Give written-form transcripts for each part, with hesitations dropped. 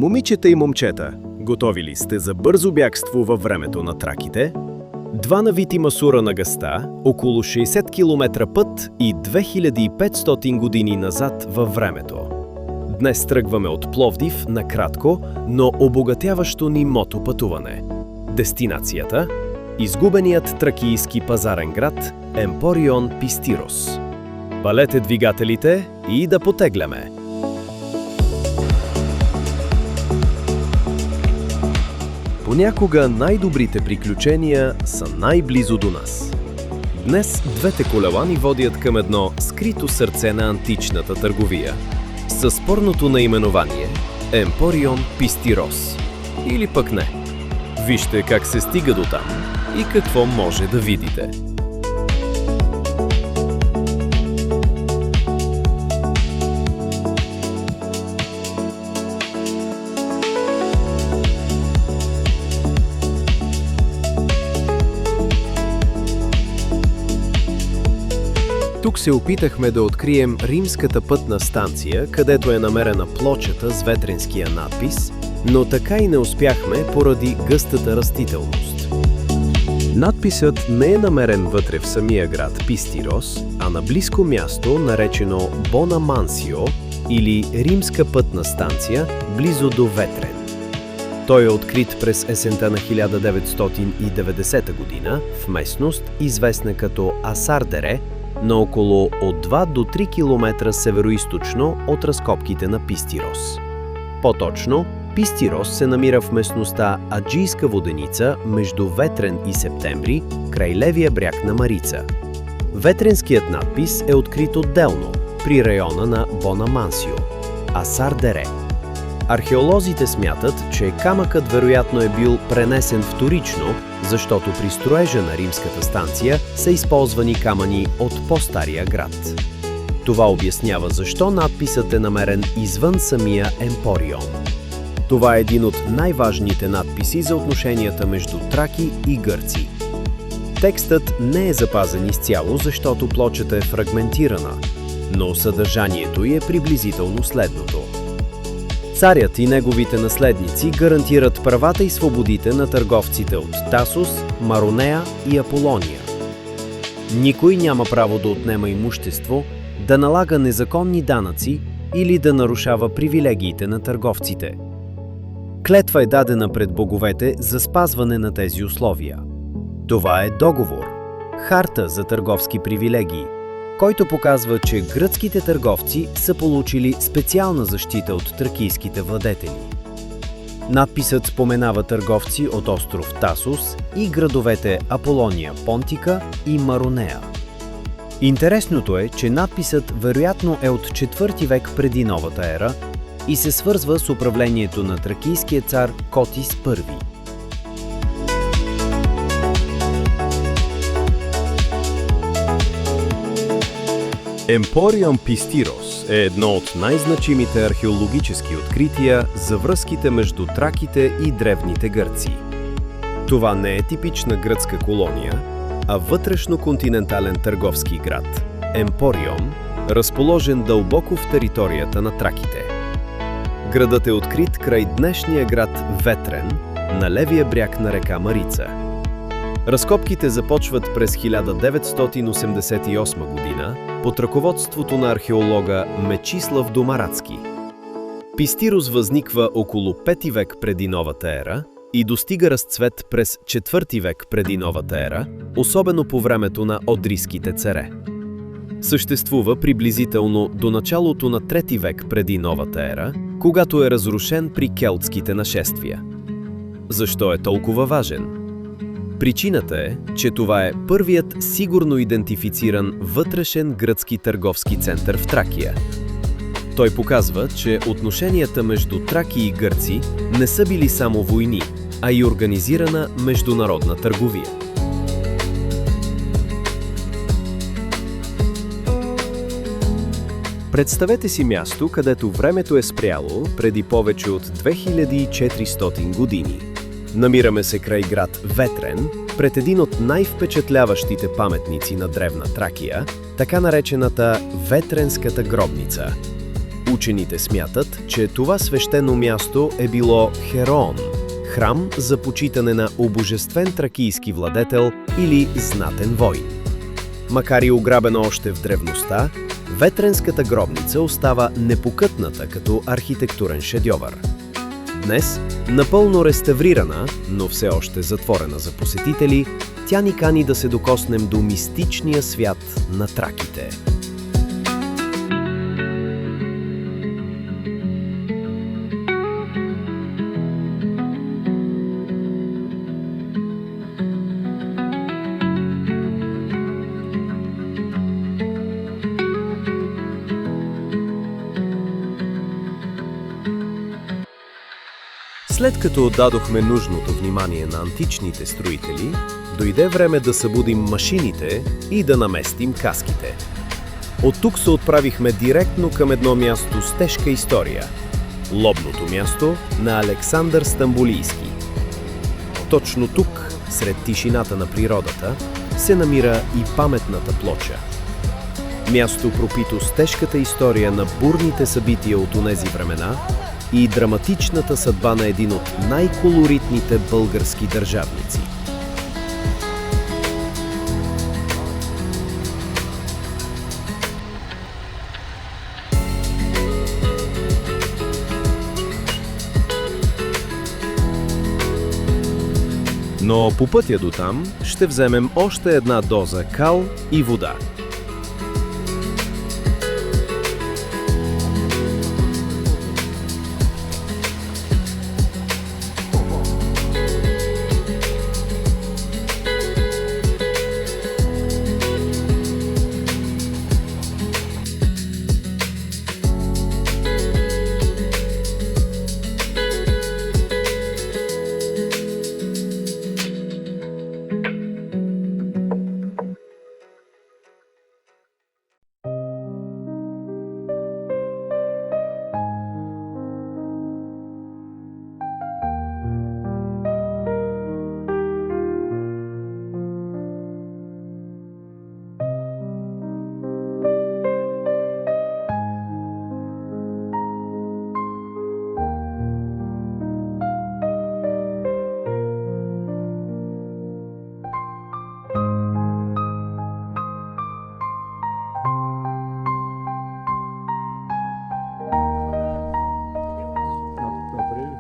Момичета и момчета, готови ли сте за бързо бягство във времето на траките? Два навити масура на гъста, около 60 км път и 2500 години назад във времето. Днес тръгваме от Пловдив на кратко, но обогатяващо ни мотопътуване. Дестинацията – изгубеният тракийски пазарен град Емпорион Пистирос. Палете двигателите и да потегляме! Понякога най-добрите приключения са най-близо до нас. Днес двете колела ни водят към едно скрито сърце на античната търговия със спорното наименование Емпорион Пистирос. Или пък не. Вижте как се стига до там и какво може да видите. Тук се опитахме да открием римската пътна станция, където е намерена плочата с ветренския надпис, но така и не успяхме поради гъстата растителност. Надписът не е намерен вътре в самия град Пистирос, а на близко място, наречено Бонамансио или римска пътна станция, близо до Ветрен. Той е открит през есента на 1990 година в местност, известна като Асардере, на около от 2 до 3 км североизточно от разкопките на Пистирос. По-точно, Пистирос се намира в местността Аджийска воденица между Ветрен и Септември, край левия бряг на Марица. Ветренският надпис е открит отделно, при района на Бонамансио, Асардере. Археолозите смятат, че камъкът вероятно е бил пренесен вторично, защото при строежа на римската станция са използвани камъни от по-стария град. Това обяснява защо надписът е намерен извън самия Емпорион. Това е един от най-важните надписи за отношенията между траки и гърци. Текстът не е запазен изцяло, защото плочата е фрагментирана, но съдържанието й е приблизително следното. Царят и неговите наследници гарантират правата и свободите на търговците от Тасос, Маронея и Аполония. Никой няма право да отнема имущество, да налага незаконни данъци или да нарушава привилегиите на търговците. Клетва е дадена пред боговете за спазване на тези условия. Това е договор, харта за търговски привилегии, който показва, че гръцките търговци са получили специална защита от тракийските владетели. Надписът споменава търговци от остров Тасос и градовете Аполония Понтика и Маронея. Интересното е, че надписът вероятно е от 4 век преди новата ера и се свързва с управлението на тракийския цар Котис I. Емпорион Пистирос е едно от най-значимите археологически открития за връзките между траките и древните гърци. Това не е типична гръцка колония, а вътрешно-континентален търговски град – Емпорион, разположен дълбоко в територията на траките. Градът е открит край днешния град Ветрен, на левия бряг на река Марица. Разкопките започват през 1988 година под ръководството на археолога Мечислав Домарацки. Пистирос възниква около 5 век преди новата ера и достига разцвет през 4 век преди новата ера, особено по времето на одриските царе. Съществува приблизително до началото на 3 век преди новата ера, когато е разрушен при келтските нашествия. Защо е толкова важен? Причината е, че това е първият сигурно идентифициран вътрешен гръцки търговски център в Тракия. Той показва, че отношенията между траки и гърци не са били само войни, а и организирана международна търговия. Представете си място, където времето е спряло преди повече от 2400 години. Намираме се край град Ветрен, пред един от най-впечатляващите паметници на древна Тракия, така наречената Ветренската гробница. Учените смятат, че това свещено място е било Хероон, храм за почитане на обожествен тракийски владетел или знатен войн. Макар и ограбена още в древността, Ветренската гробница остава непокътната като архитектурен шедьовър. Днес, напълно реставрирана, но все още затворена за посетители, тя ни кани да се докоснем до мистичния свят на траките. След като отдадохме нужното внимание на античните строители, дойде време да събудим машините и да наместим каските. От тук се отправихме директно към едно място с тежка история – лобното място на Александър Стамболийски. Точно тук, сред тишината на природата, се намира и паметната плоча. Място пропито с тежката история на бурните събития от онези времена и драматичната съдба на един от най-колоритните български държавници. Но по пътя до там ще вземем още една доза кал и вода.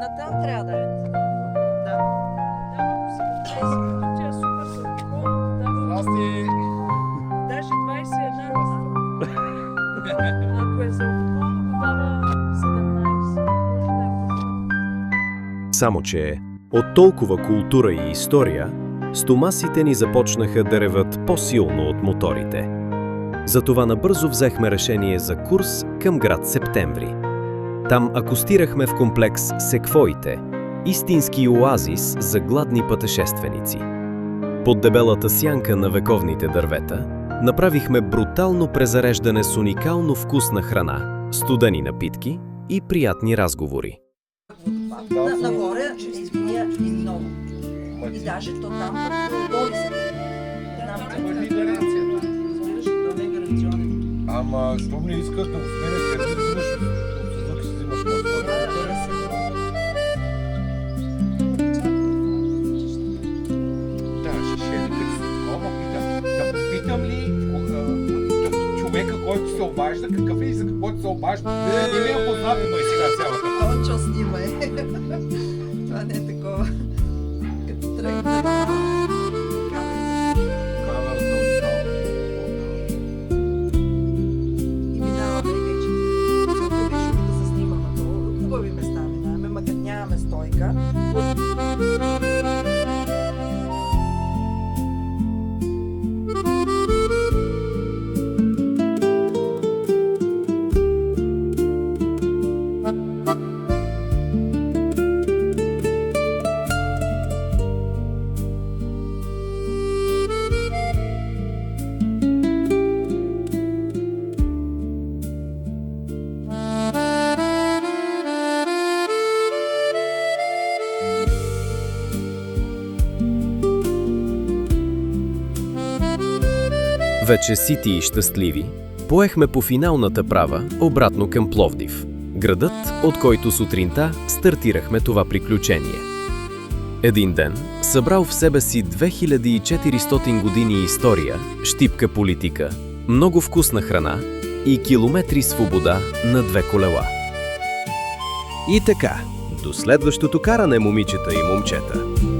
Натам трябва да е. Да. Тя е супер сладко. Здрасти! Даже 21. Ако е за алкохол, дава 17. Само че от толкова култура и история, стомасите ни започнаха да реват по-силно от моторите. Затова набързо взехме решение за курс към град Септември. Там акостирахме в комплекс Секвоите, истински оазис за гладни пътешественици. Под дебелата сянка на вековните дървета направихме брутално презареждане с уникално вкусна храна, студени напитки и приятни разговори. Нагоре измия и много. И даже то там боли се. Върви гаранцията. Разбираш, то не е гаранционен. Ама, щом не искаш да го сменеш, къде взимаш от Сузуки си взимаш моторите? Да, ще е като си такова, да попитам ли човека, който се обажда, какъв е и за какво се обажда? Не ми е познат, но и сега цялата. Ама чо снимай. Това не е такова. Като тръгна. И минаваме вече. Целта беше да се снимаме долу. Хубави места минаваме, макар нямаме стойка. Вече сити и щастливи, Поехме по финалната права обратно към Пловдив, градът, от който сутринта стартирахме това приключение. Един ден, събрал в себе си 2400 години история, щипка политика, много вкусна храна и километри свобода на две колела. И така, до следващото каране, момичета и момчета!